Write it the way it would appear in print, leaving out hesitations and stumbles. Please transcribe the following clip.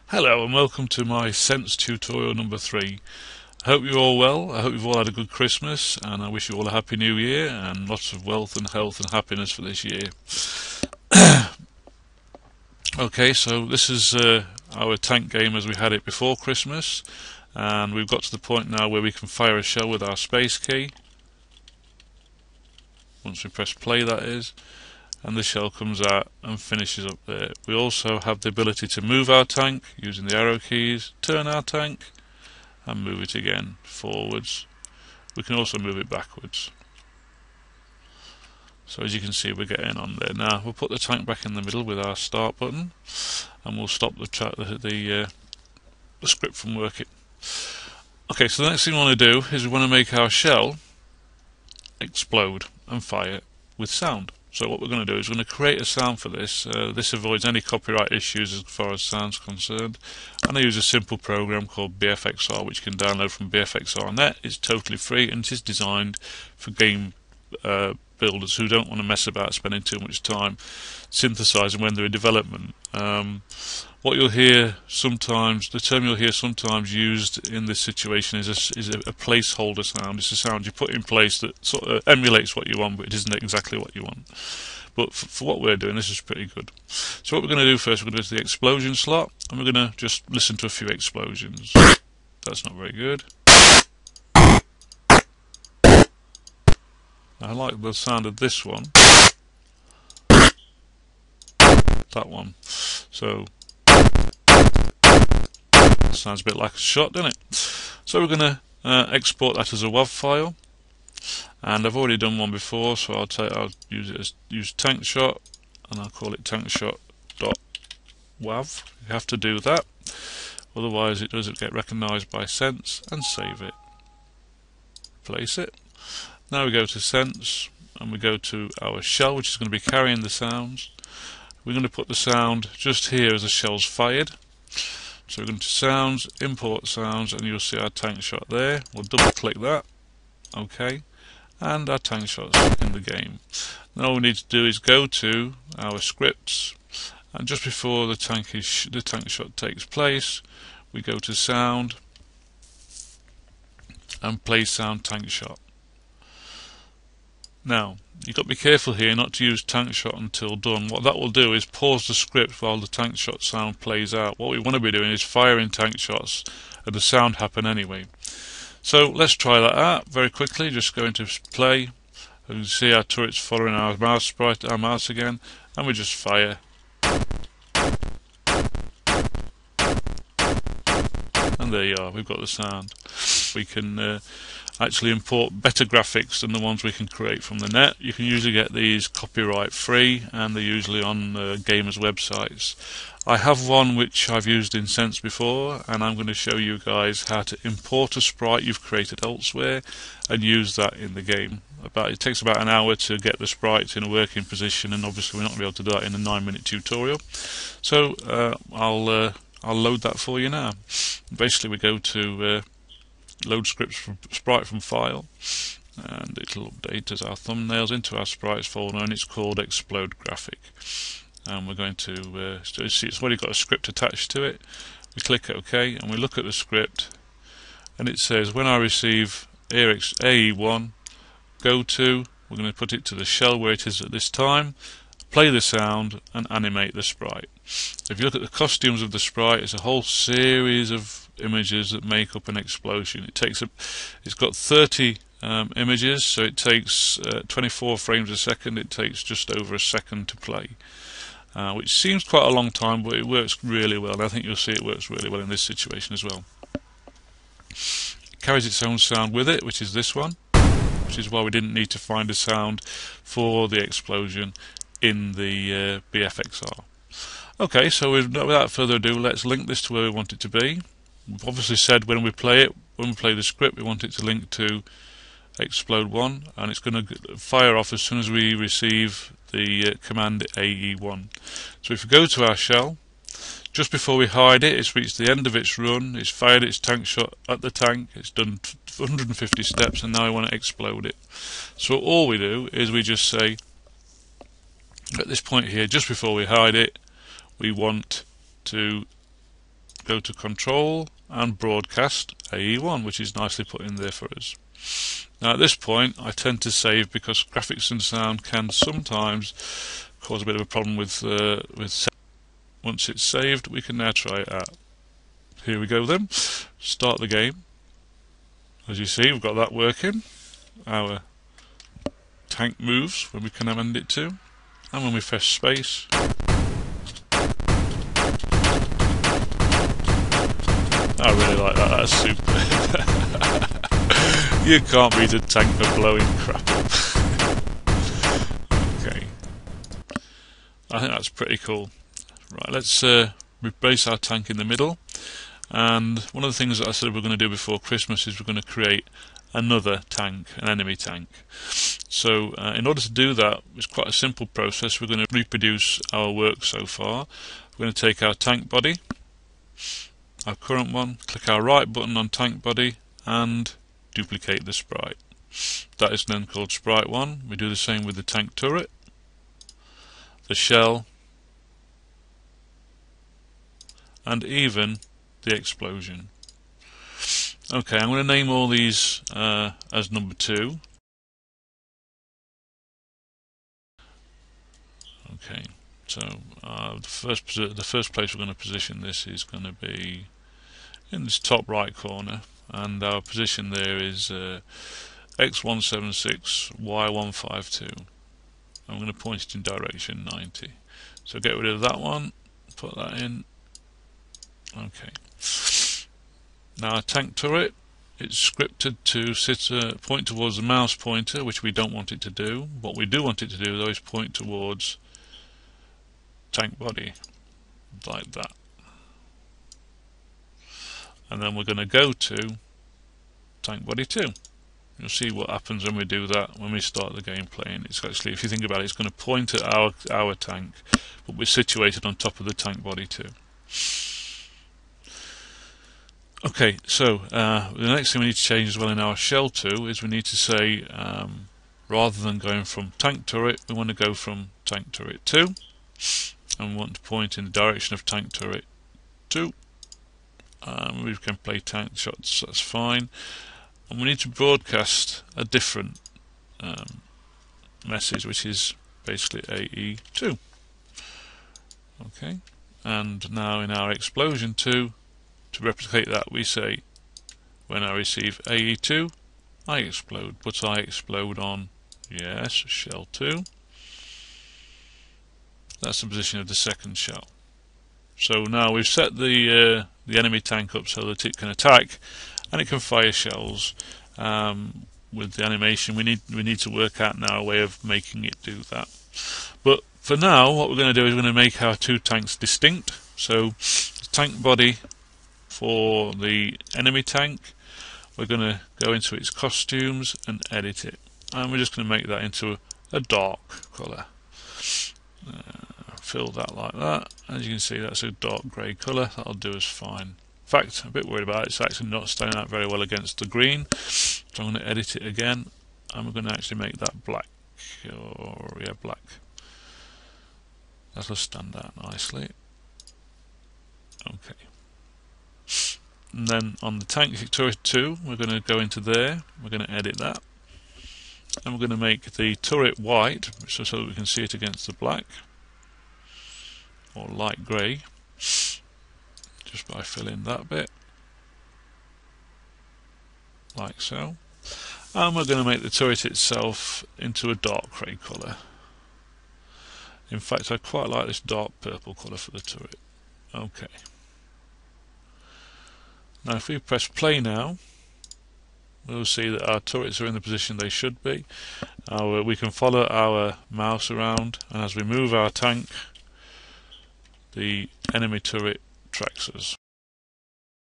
Hello and welcome to my Sense tutorial number 3. I hope you're all well, I hope you've all had a good Christmas, and I wish you all a happy new year and lots of wealth and health and happiness for this year. Okay, so this is our tank game as we had it before Christmas, and we've got to the point now where we can fire a shell with our space key. Once we press play, that is, and the shell comes out and finishes up there. We also have the ability to move our tank using the arrow keys, turn our tank and move it again forwards. We can also move it backwards. So as you can see, we're getting on there. Now we'll put the tank back in the middle with our start button, and we'll stop the script from working. Okay, so the next thing we want to do is we want to make our shell explode and fire with sound. So what we're going to do is we're going to create a sound for this. This avoids any copyright issues as far as sound's concerned. And I use a simple program called BFXR, which you can download from bfxr.net. It's totally free and it is designed for game builders who don't want to mess about spending too much time synthesizing when they're in development. What you'll hear sometimes, the term you'll hear sometimes used in this situation is a placeholder sound. It's a sound you put in place that sort of emulates what you want, but it isn't exactly what you want. But for what we're doing, this is pretty good. So what we're going to do first, we're going to go to the explosion slot, and we're going to just listen to a few explosions. That's not very good. I like the sound of this one. That one. So sounds a bit like a shot, doesn't it? So we're going to export that as a WAV file, and I've already done one before, so I'll use tank shot, and I'll call it tankshot.wav. You have to do that, otherwise it doesn't get recognised by Sense, and save it. Place it. Now we go to Sense, and we go to our shell, which is going to be carrying the sounds. We're going to put the sound just here as the shell's fired. So we're going to sounds, import sounds, and you'll see our tank shot there. We'll double click that, okay, and our tank shot's in the game. Now all we need to do is go to our scripts, and just before the tank shot takes place, we go to sound and play sound tank shot. Now, you've got to be careful here not to use tank shot until done. What that will do is pause the script while the tank shot sound plays out. What we want to be doing is firing tank shots and the sound happen anyway. So let's try that out very quickly. Just go into play, and you see our turret's following our mouse sprite, our mouse again, and we just fire. And there you are, we've got the sound. We can actually import better graphics than the ones we can create from the net. You can usually get these copyright free, and they're usually on gamers' websites. I have one which I've used in Sense before, and I'm going to show you guys how to import a sprite you've created elsewhere and use that in the game. It takes about an hour to get the sprites in a working position, and obviously we're not going to be able to do that in a 9-minute tutorial. So I'll load that for you now. Basically we go to load scripts from sprite from file, and it'll update as our thumbnails into our sprites folder, and it's called explode graphic. And we're going to see it's already got a script attached to it. We click OK, and we look at the script, and it says when I receive AE1, go to, we're going to put it to the shell where it is at this time, play the sound and animate the sprite. If you look at the costumes of the sprite, it's a whole series of images that make up an explosion. It's got 30 images, so it takes 24 frames a second. It takes just over a second to play, which seems quite a long time, but it works really well, and I think you'll see it works really well in this situation as well. It carries its own sound with it, which is this one, which is why we didn't need to find a sound for the explosion in the BFXR. Okay, so without further ado, let's link this to where we want it to be. We've obviously said when we play the script, we want it to link to explode 1, and it's going to fire off as soon as we receive the command AE1. So if we go to our shell, just before we hide it, it's reached the end of its run, it's fired its tank shot at the tank, it's done 150 steps, and now I want to explode it. So all we do is we just say, at this point here, just before we hide it, we want to go to Control and Broadcast AE1, which is nicely put in there for us. Now at this point I tend to save, because graphics and sound can sometimes cause a bit of a problem with once it's saved. We can now try it out. Here we go then. Start the game. As you see, we've got that working. Our tank moves when we command it to, and when we press space, I really like that. That's super. You can't beat a tank for blowing crap up. Okay, I think that's pretty cool. Right, let's replace our tank in the middle. And one of the things that I said we're going to do before Christmas is we're going to create another tank, an enemy tank. So in order to do that, it's quite a simple process. We're going to reproduce our work so far. We're going to take our tank body, our current one, click our right button on tank body and duplicate the sprite. That is then called sprite 1. We do the same with the tank turret, the shell, and even the explosion. Okay, I'm going to name all these as number 2. Okay, so the first place we're going to position this is going to be in this top right corner, and our position there is X176, Y152. I'm going to point it in direction 90. So get rid of that one, put that in. Okay. Now our tank turret, it's scripted to point towards the mouse pointer, which we don't want it to do. What we do want it to do though is point towards tank body, like that. And then we're going to go to tank body 2. You'll see what happens when we do that when we start the game playing. It's actually, if you think about it, it's going to point at our tank, but we're situated on top of the tank body 2. Okay, so the next thing we need to change as well in our shell 2 is we need to say, rather than going from tank turret, we want to go from tank turret 2, and we want to point in the direction of tank turret 2. We can play tank shots, that's fine. And we need to broadcast a different message, which is basically AE2. Okay, and now in our explosion 2, to replicate that, we say, when I receive AE2, I explode, but I explode on, yes, shell 2. That's the position of the second shell. So now we've set the enemy tank up so that it can attack and it can fire shells. With the animation, we need to work out now a way of making it do that. But for now, what we're going to do is we're going to make our 2 tanks distinct. So the tank body for the enemy tank, we're going to go into its costumes and edit it, and we're just going to make that into a dark colour. Fill that like that. As you can see, that's a dark grey colour. That'll do us fine. In fact, I'm a bit worried about it. It's actually not standing out very well against the green, so I'm going to edit it again, and we're going to actually make that black. Or yeah, black. That'll stand out nicely. Okay. And then on the tank turret 2, we're going to go into there. We're going to edit that, and we're going to make the turret white, so that we can see it against the black, or light grey, just by filling that bit, like so. And we're going to make the turret itself into a dark grey colour. In fact, I quite like this dark purple colour for the turret. Okay. Now if we press play now, we'll see that our turrets are in the position they should be. We can follow our mouse around, and as we move our tank, the enemy turret tracks us.